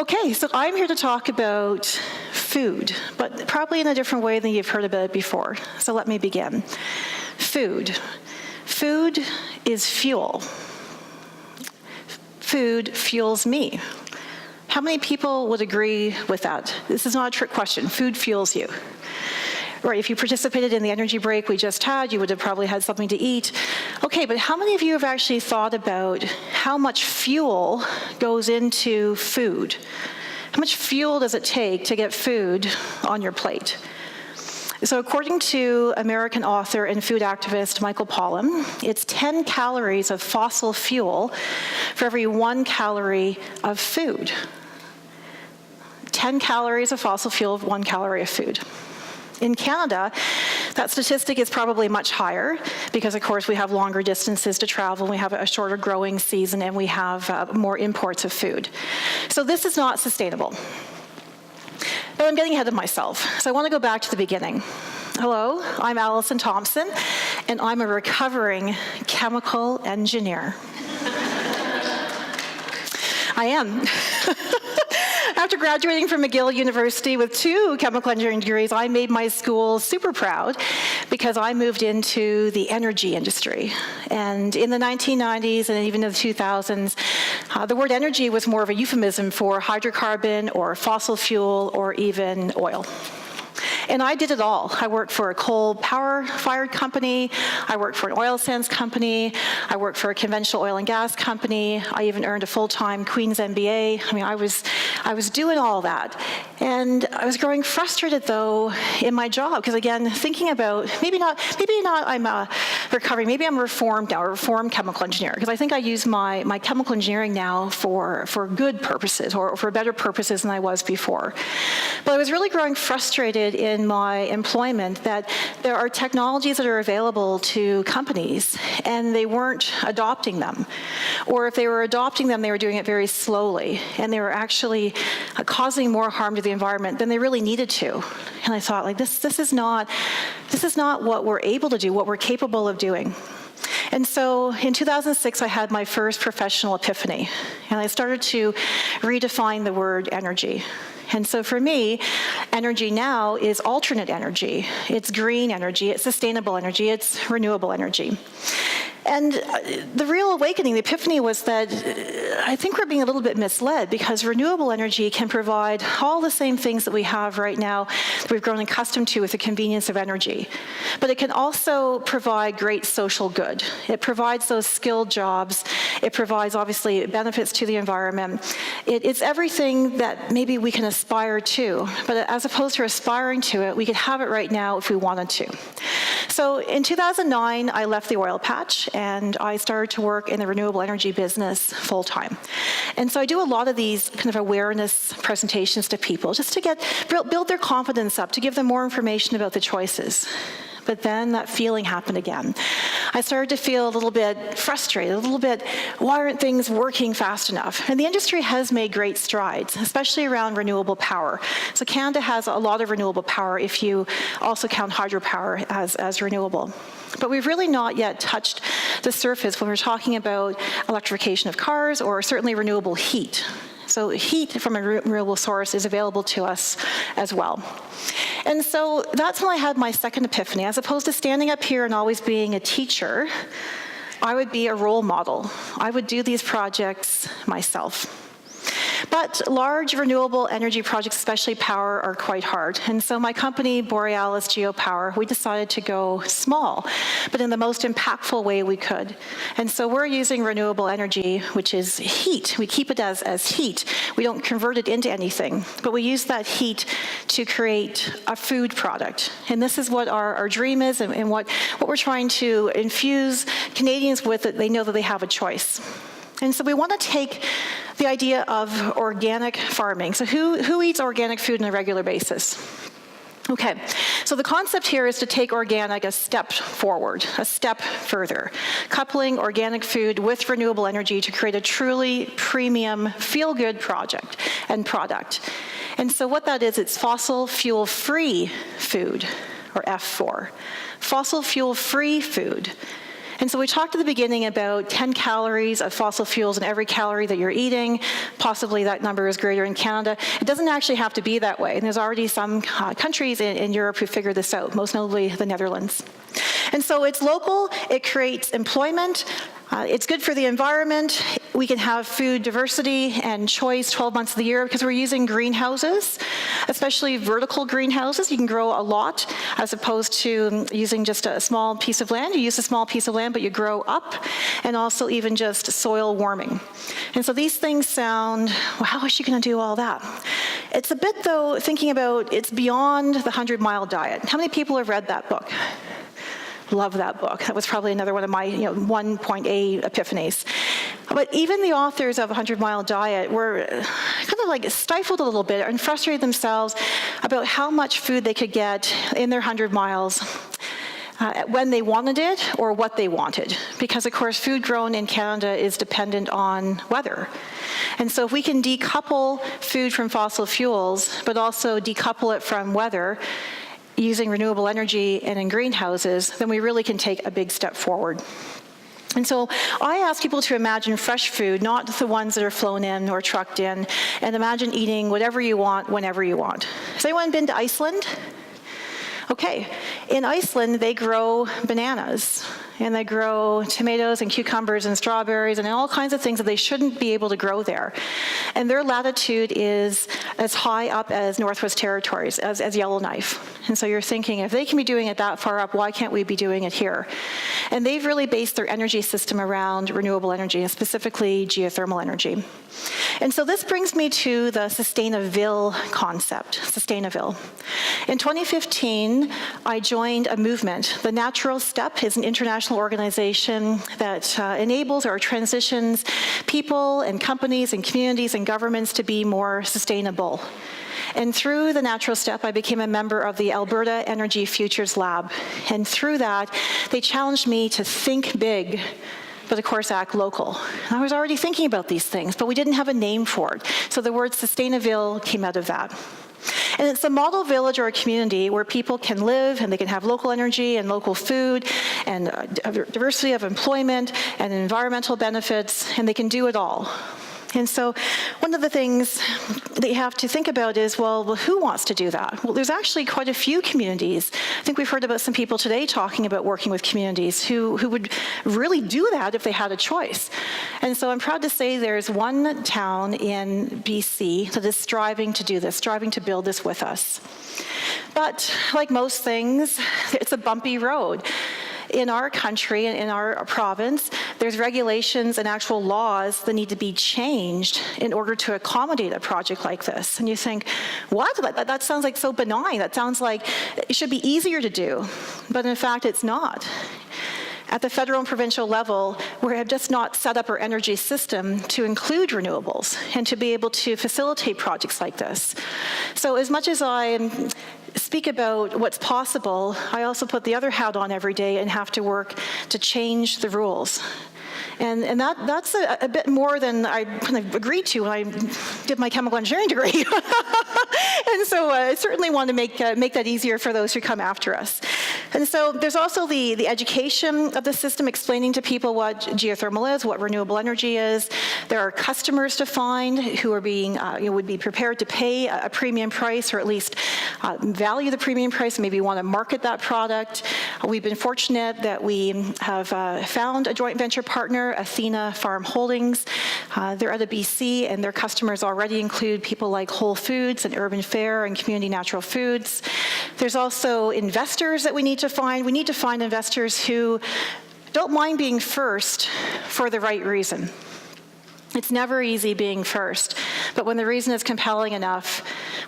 Okay, so I'm here to talk about food, but probably in a different way than you've heard about it before. So let me begin. Food. Food is fuel. Food fuels me. How many people would agree with that? This is not a trick question. Food fuels you. Right, if you participated in the energy break we just had, you would have probably had something to eat. Okay, but how many of you have actually thought about how much fuel goes into food? How much fuel does it take to get food on your plate? So according to American author and food activist Michael Pollan, it's 10 calories of fossil fuel for every 1 calorie of food. 10 calories of fossil fuel, 1 calorie of food. In Canada, that statistic is probably much higher because, of course, we have longer distances to travel, we have a shorter growing season, and we have more imports of food. So this is not sustainable. But I'm getting ahead of myself, so I want to go back to the beginning. Hello, I'm Alison Thompson, and I'm a recovering chemical engineer. I am. After graduating from McGill University with 2 chemical engineering degrees, I made my school super proud because I moved into the energy industry. And in the 1990s and even in the 2000s, the word energy was more of a euphemism for hydrocarbon or fossil fuel or even oil. And I did it all. I worked for a coal power-fired company. I worked for an oil sands company. I worked for a conventional oil and gas company. I even earned a full-time Queen's MBA. I mean, I was doing all that. And I was growing frustrated, though, in my job. Because, again, thinking about, maybe not I'm recovering. Maybe I'm reformed now, a reformed chemical engineer. Because I think I use my chemical engineering now for good purposes or for better purposes than I was before. But I was really growing frustrated in my employment that there are technologies that are available to companies and they weren't adopting them. Or if they were adopting them, they were doing it very slowly and they were actually causing more harm to the environment than they really needed to. And I thought, like, this is not what we're able to do, what we're capable of doing. And so in 2006, I had my first professional epiphany, and I started to redefine the word energy. And so for me, energy now is alternate energy. It's green energy, it's sustainable energy, it's renewable energy. And the real awakening, the epiphany, was that I think we're being a little bit misled because renewable energy can provide all the same things that we have right now that we've grown accustomed to with the convenience of energy. But it can also provide great social good. It provides those skilled jobs. It provides, obviously, benefits to the environment. It's everything that maybe we can aspire to. But as opposed to aspiring to it, we could have it right now if we wanted to. So in 2009, I left the oil patch and I started to work in the renewable energy business full-time. And so I do a lot of these kind of awareness presentations to people just to build their confidence up, to give them more information about the choices. But then that feeling happened again. I started to feel a little bit frustrated, a little bit, why aren't things working fast enough? And the industry has made great strides, especially around renewable power. So Canada has a lot of renewable power if you also count hydropower as renewable. But we've really not yet touched the surface when we're talking about electrification of cars or certainly renewable heat. So heat from a renewable source is available to us as well. And so that's when I had my second epiphany. As opposed to standing up here and always being a teacher, I would be a role model. I would do these projects myself. But large renewable energy projects, especially power, are quite hard. And so my company, Borealis, GeoPower, we decided to go small, but in the most impactful way we could. And so we're using renewable energy, which is heat. We keep it as heat. We don't convert it into anything, but we use that heat to create a food product. And this is what our dream is and what we're trying to infuse Canadians with, that they know that they have a choice. And so we want to take the idea of organic farming. So who eats organic food on a regular basis? Okay, so the concept here is to take organic a step forward, a step further, coupling organic food with renewable energy to create a truly premium, feel-good project and product. And so what that is, it's fossil fuel-free food, or F4. Fossil fuel-free food. And so we talked at the beginning about 10 calories of fossil fuels in every calorie that you're eating. Possibly that number is greater in Canada. It doesn't actually have to be that way. And there's already some countries in Europe who figured this out, most notably the Netherlands. And so it's local, it creates employment, it's good for the environment. We can have food diversity and choice 12 months of the year because we're using greenhouses, especially vertical greenhouses. You can grow a lot as opposed to using just a small piece of land. You use a small piece of land, but you grow up, and also even just soil warming. And so these things sound, well, how is she going to do all that? It's a bit, though, thinking about it's beyond the 100-mile diet. How many people have read that book? Love that book. That was probably another one of my 1.8 epiphanies. But even the authors of 100-Mile Diet were kind of like stifled a little bit and frustrated themselves about how much food they could get in their 100 miles when they wanted it or what they wanted. Because, of course, food grown in Canada is dependent on weather. And so if we can decouple food from fossil fuels, but also decouple it from weather, using renewable energy and in greenhouses, then we really can take a big step forward. And so I ask people to imagine fresh food, not the ones that are flown in or trucked in, and imagine eating whatever you want, whenever you want. Has anyone been to Iceland? Okay, in Iceland, they grow bananas, and they grow tomatoes and cucumbers and strawberries and all kinds of things that they shouldn't be able to grow there. And their latitude is as high up as Northwest Territories, as Yellowknife. And so you're thinking, if they can be doing it that far up, why can't we be doing it here? And they've really based their energy system around renewable energy, and specifically geothermal energy. And so this brings me to the Sustainaville concept, Sustainaville. In 2015, I joined a movement. The Natural Step is an international organization that enables or transitions people and companies and communities and governments to be more sustainable. And through the Natural Step, I became a member of the Alberta Energy Futures Lab. And through that, they challenged me to think big, but of course act local. I was already thinking about these things, but we didn't have a name for it. So the word Sustainaville came out of that. And it's a model village or a community where people can live and they can have local energy and local food and diversity of employment and environmental benefits, and they can do it all. And so one of the things that you have to think about is, well, who wants to do that? Well, there's actually quite a few communities. I think we've heard about some people today talking about working with communities who would really do that if they had a choice. And so I'm proud to say there's one town in BC that is striving to do this, striving to build this with us. But like most things, it's a bumpy road. In our country and in our province, there's regulations and actual laws that need to be changed in order to accommodate a project like this. And you think, what? That sounds like so benign. That sounds like it should be easier to do. But in fact, it's not. At the federal and provincial level, we have just not set up our energy system to include renewables and to be able to facilitate projects like this. So as much as I speak about what's possible, I also put the other hat on every day and have to work to change the rules. And that's a bit more than I kind of agreed to when I did my chemical engineering degree. And so I certainly want to make that easier for those who come after us. And so there's also the education of the system, explaining to people what geothermal is, what renewable energy is. There are customers to find who are being, would be prepared to pay a premium price, or at least value the premium price, and maybe want to market that product. We've been fortunate that we have found a joint venture partner, Athena Farm Holdings. They're out of BC, and their customers already include people like Whole Foods and Urban Fare and Community Natural Foods. There's also investors that we need to find. We need to find investors who don't mind being first for the right reason. It's never easy being first, but when the reason is compelling enough,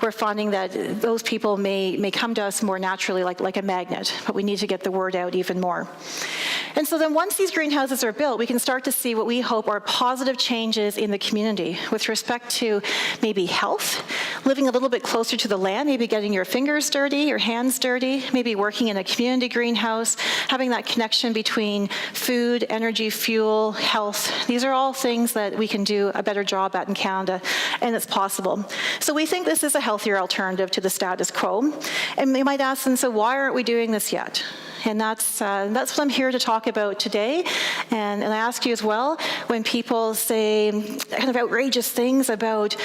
we're finding that those people may come to us more naturally, like a magnet, but we need to get the word out even more. And so then once these greenhouses are built, we can start to see what we hope are positive changes in the community with respect to maybe health, living a little bit closer to the land, maybe getting your fingers dirty, your hands dirty, maybe working in a community greenhouse, having that connection between food, energy, fuel, health. These are all things that we can do a better job at in Canada, and it's possible. So we think this is a healthier alternative to the status quo. And they might ask them, so why aren't we doing this yet? And that's what I'm here to talk about today. And I ask you as well, when people say kind of outrageous things about,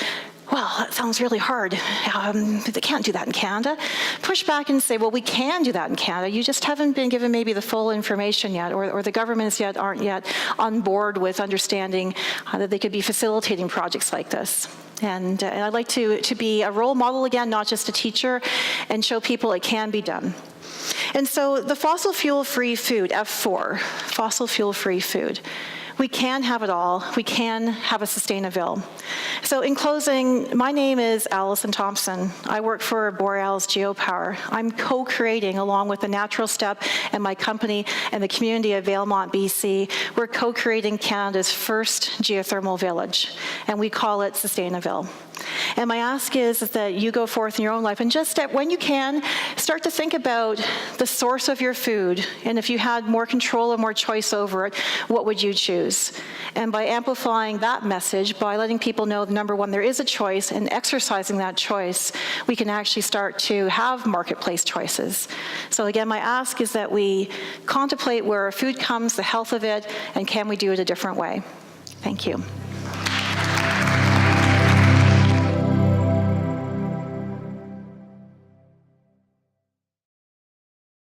well, that sounds really hard. They can't do that in Canada. Push back and say, well, we can do that in Canada. You just haven't been given maybe the full information yet, or the governments aren't yet on board with understanding that they could be facilitating projects like this. And I'd like to be a role model again, not just a teacher, and show people it can be done. And so the fossil fuel-free food, F4, fossil fuel-free food. We can have it all. We can have a sustainable. So in closing, my name is Alison Thompson. I work for Borealis GeoPower. I'm co-creating, along with the Natural Step and my company and the community of Valemount, BC, we're co-creating Canada's first geothermal village, and we call it Sustainaville. And my ask is that you go forth in your own life and just, when you can, start to think about the source of your food. And if you had more control or more choice over it, what would you choose? And by amplifying that message, by letting people know, number one, there is a choice, and exercising that choice, we can actually start to have marketplace choices. So again, my ask is that we contemplate where our food comes, the health of it, and can we do it a different way? Thank you.